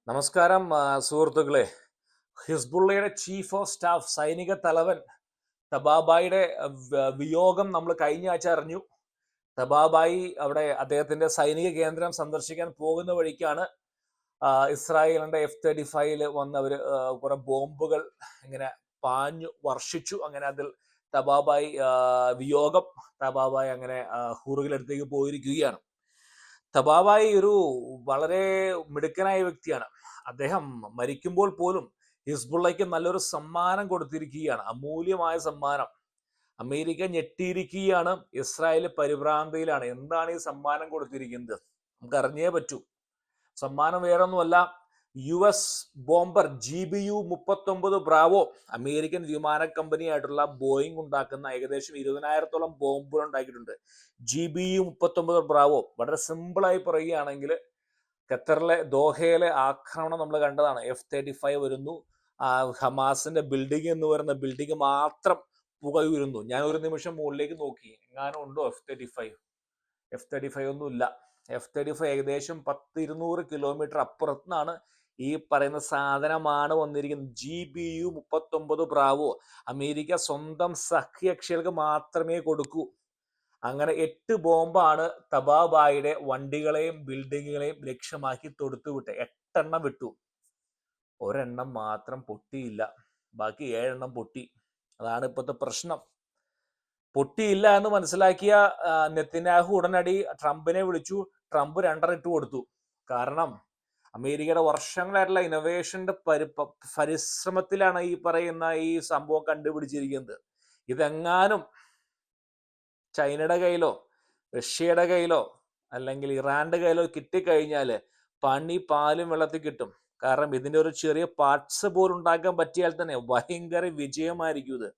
നമസ്കാരം സുഹൃത്തുക്കളെ. ഹിസ്ബുള്ളയുടെ ചീഫ് ഓഫ് സ്റ്റാഫ് സൈനിക തലവൻ തബാബായിയുടെ വിയോഗം നമ്മൾ കഴിഞ്ഞ ആഴ്ച അറിഞ്ഞു. തബാബായി അവിടെ അദ്ദേഹത്തിന്റെ സൈനിക കേന്ദ്രം സന്ദർശിക്കാൻ പോകുന്ന വഴിക്കാണ് ഇസ്രായേലിന്റെ F-35 വന്ന് അവർ കുറെ ബോംബുകൾ ഇങ്ങനെ പാഞ്ഞു വർഷിച്ചു. അങ്ങനെ അതിൽ തബാബായി വിയോഗം. തബാബായി അങ്ങനെ ഹൂറുകളുടെ പോയിരിക്കുകയാണ്. തബാബായി ഒരു വളരെ മിടുക്കനായ വ്യക്തിയാണ്. അദ്ദേഹം മരിക്കുമ്പോൾ പോലും ഹിസ്ബുള്ളയ്ക്ക് നല്ലൊരു സമ്മാനം കൊടുത്തിരിക്കുകയാണ്, അമൂല്യമായ സമ്മാനം. അമേരിക്ക ഞെട്ടിയിരിക്കുകയാണ്, ഇസ്രായേൽ പരിഭ്രാന്തിയിലാണ്. എന്താണ് ഈ സമ്മാനം കൊടുത്തിരിക്കുന്നത്? നമുക്ക് അറിഞ്ഞേ പറ്റൂ. സമ്മാനം വേറൊന്നുമല്ല, US bomber GBU 39 Bravo, American വിമാന കമ്പനിയായിട്ടുള്ള ബോയിങ് ഉണ്ടാക്കുന്ന ഏകദേശം 20,000-ഓളം ബോംബുകൾ ഉണ്ടാക്കിയിട്ടുണ്ട്. GBU 39 Bravo. വളരെ സിമ്പിളായി പറയുകയാണെങ്കിൽ ഖത്തറിലെ ദോഹയിലെ ആക്രമണം നമ്മൾ കണ്ടതാണ്. F-35 വരുന്നു, ഹമാസിന്റെ ബിൽഡിംഗ് എന്ന് പറയുന്ന ബിൽഡിംഗ് മാത്രം പുകയുരുന്നു. ഞാൻ ഒരു നിമിഷം മുകളിലേക്ക് നോക്കി, എങ്ങാനും ഉണ്ടോ F-35 ഒന്നും ഇല്ല. F-35 ഏകദേശം 100-200 കിലോമീറ്റർ അപ്പുറത്തുനിന്നാണ് ഈ പറയുന്ന സാധനമാണ് വന്നിരിക്കുന്നത്. GBU 39 ബ്രാവോ അമേരിക്ക സ്വന്തം സഖ്യകക്ഷികൾക്ക് മാത്രമേ കൊടുക്കൂ. അങ്ങനെ 8 ബോംബാണ് തബാബായിയുടെ വണ്ടികളെയും ബിൽഡിങ്ങുകളെയും ലക്ഷ്യമാക്കി തൊടുത്തുവിട്ട്. 8 എണ്ണം വിട്ടു, ഒരെണ്ണം മാത്രം പൊട്ടിയില്ല. ബാക്കി 7 എണ്ണം പൊട്ടി. അതാണ് ഇപ്പോഴത്തെ പ്രശ്നം. പൊട്ടിയില്ല എന്ന് മനസ്സിലാക്കിയ നെതന്യാഹു ഉടനടി ട്രംപിനെ വിളിച്ചു. ട്രംപ് 2.5 ഇട്ട് കൊടുത്തു. കാരണം അമേരിക്കയുടെ വർഷങ്ങളായിട്ടുള്ള ഇന്നോവേഷന്റെ പരിശ്രമത്തിലാണ് ഈ പറയുന്ന ഈ സംഭവം കണ്ടുപിടിച്ചിരിക്കുന്നത്. ഇതെങ്ങാനും ചൈനയുടെ കയ്യിലോ റഷ്യയുടെ കയ്യിലോ അല്ലെങ്കിൽ ഇറാന്റെ കയ്യിലോ കിട്ടിക്കഴിഞ്ഞാൽ പണി പാലും വെള്ളത്തിൽ കിട്ടും. കാരണം ഇതിന്റെ ഒരു ചെറിയ പാർട്സ് പോലും ഉണ്ടാക്കാൻ പറ്റിയാൽ തന്നെ ഭയങ്കര വിജയമായിരിക്കും ഇത്.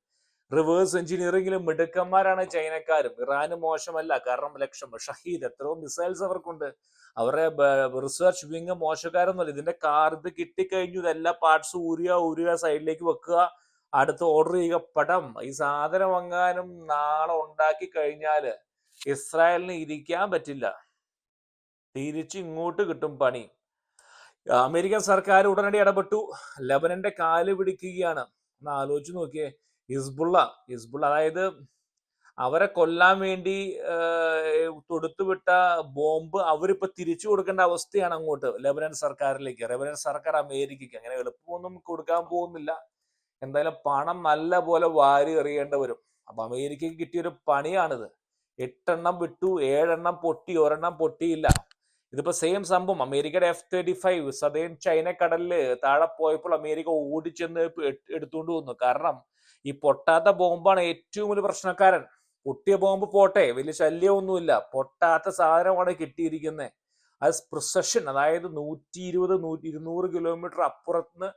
റിവേഴ്സ് എഞ്ചിനീയറിംഗിലും മിടുക്കന്മാരാണ് ചൈനക്കാരും. ഇറാന് മോശമല്ല, കാരണം ലക്ഷം ഷഹീദ് എത്രയോ മിസൈൽസ് അവർക്കുണ്ട്. അവരുടെ റിസർച്ച് വിങ് മോശക്കാരൊന്നുമല്ല. ഇതിന്റെ ഇത് കിട്ടിക്കഴിഞ്ഞു, ഇതെല്ലാ പാർട്സ് ഊരുക സൈഡിലേക്ക് വെക്കുക, അടുത്ത് ഓർഡർ ചെയ്യുക, പടം. ഈ സാധനം എങ്ങാനും നാളെ ഉണ്ടാക്കി കഴിഞ്ഞാല് ഇസ്രായേലിന് ഇരിക്കാൻ പറ്റില്ല, തിരിച്ച് ഇങ്ങോട്ട് കിട്ടും പണി. അമേരിക്കൻ സർക്കാർ ഉടനടി ഇടപെട്ടു, ലെബനന്റെ കാല് പിടിക്കുകയാണ്. ഒന്ന് ആലോചിച്ച് നോക്കിയേ. ഹിസ്ബുള്ള അതായത് അവരെ കൊല്ലാൻ വേണ്ടി തൊടുത്തുവിട്ട ബോംബ് അവരിപ്പോ തിരിച്ചു കൊടുക്കേണ്ട അവസ്ഥയാണ് അങ്ങോട്ട് ലെബനൻ സർക്കാരിലേക്ക്. ലെബനൻ സർക്കാർ അമേരിക്കയ്ക്ക് അങ്ങനെ എളുപ്പമൊന്നും കൊടുക്കാൻ പോകുന്നില്ല. എന്തായാലും പണം നല്ല പോലെ വാരി എറിയേണ്ടി വരും. അപ്പൊ അമേരിക്കയ്ക്ക് കിട്ടിയൊരു പണിയാണിത്. 8 എണ്ണം വിട്ടു, 7 എണ്ണം പൊട്ടി, ഒരെണ്ണം പൊട്ടിയില്ല. ഇതിപ്പോ സെയിം സംഭവം. അമേരിക്കയുടെ F-35 സദേൺ ചൈന കടലില് താഴെ പോയപ്പോൾ അമേരിക്ക ഓടിച്ചെന്ന് എടുത്തുകൊണ്ട് വന്നു. കാരണം ഈ പൊട്ടാത്ത ബോംബാണ് ഏറ്റവും വലിയ പ്രശ്നക്കാരൻ. പൊട്ടിയ ബോംബ് പോട്ടെ, വലിയ ശല്യമൊന്നുമില്ല, പൊട്ടാത്ത സാധനമാണ് കിട്ടിയിരിക്കുന്നത്. അത് പ്രിസഷൻ, അതായത് 120-200 കിലോമീറ്റർ അപ്പുറത്തുനിന്ന്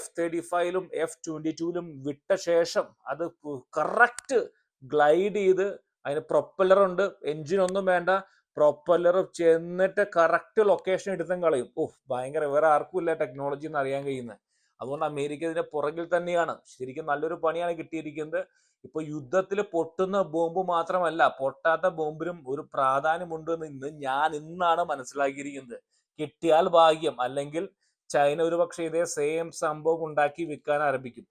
F-35-ലും F-22-ലും വിട്ട ശേഷം അത് കറക്റ്റ് ഗ്ലൈഡ് ചെയ്ത്, അതിന് പ്രൊപ്പല്ലർ ഉണ്ട്, എഞ്ചിൻ ഒന്നും വേണ്ട, പ്രൊപ്പല്ലർ ചെന്നിട്ട് കറക്റ്റ് ലൊക്കേഷൻ എടുത്തും കളയും. ഭയങ്കര, വേറെ ആർക്കും ഇല്ല ടെക്നോളജി എന്ന് അറിയാൻ കഴിയുന്നത്. അതുകൊണ്ട് അമേരിക്ക ഇതിന്റെ പുറകിൽ തന്നെയാണ്. ശരിക്കും നല്ലൊരു പണിയാണ് കിട്ടിയിരിക്കുന്നത്. ഇപ്പൊ യുദ്ധത്തിൽ പൊട്ടുന്ന ബോംബ് മാത്രമല്ല, പൊട്ടാത്ത ബോംബിനും ഒരു പ്രാധാന്യമുണ്ട് എന്ന് ഇന്നാണ് മനസ്സിലാക്കിയിരിക്കുന്നത്. കിട്ടിയാൽ ഭാഗ്യം, അല്ലെങ്കിൽ ചൈന ഒരു പക്ഷേ ഇതേ സെയിം സംഭവം ഉണ്ടാക്കി വിൽക്കാൻ ആരംഭിക്കും.